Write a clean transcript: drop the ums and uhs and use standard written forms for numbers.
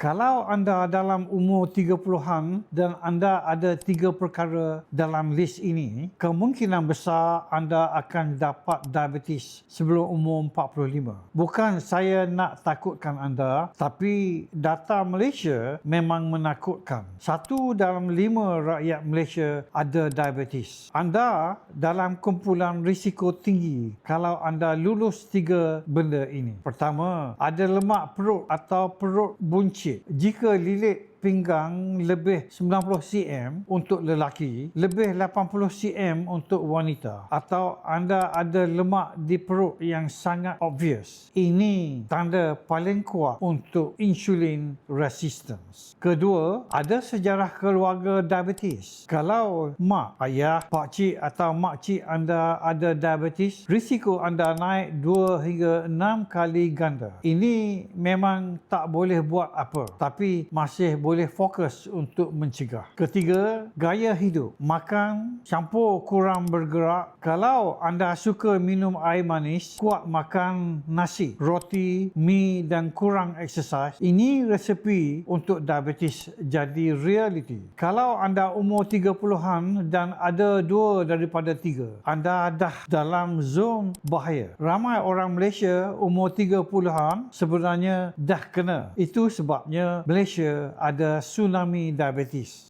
Kalau anda dalam umur 30-an dan anda ada 3 perkara dalam list ini, kemungkinan besar anda akan dapat diabetes sebelum umur 45. Bukan saya nak takutkan anda, tapi data Malaysia memang menakutkan. 1 dalam 5 rakyat Malaysia ada diabetes. Anda dalam kumpulan risiko tinggi kalau anda lulus 3 benda ini. Pertama, ada lemak perut atau perut buncit. Jika lilit pinggang lebih 90 cm untuk lelaki, lebih 80 cm untuk wanita, atau anda ada lemak di perut yang sangat obvious, ini tanda paling kuat untuk insulin resistance. Kedua, ada sejarah keluarga diabetes. Kalau mak, ayah, pakcik atau makcik anda ada diabetes, risiko anda naik 2 hingga 6 kali ganda. Ini memang tak boleh buat apa, tapi masih boleh fokus untuk mencegah. Ketiga, gaya hidup. Makan campur, kurang bergerak. Kalau anda suka minum air manis, kuat makan nasi, roti, mi dan kurang exercise. Ini resepi untuk diabetes jadi realiti. Kalau anda umur 30-an dan ada 2 daripada 3, anda dah dalam zon bahaya. Ramai orang Malaysia umur 30-an sebenarnya dah kena. Itu sebabnya Malaysia ada tsunami diabetes.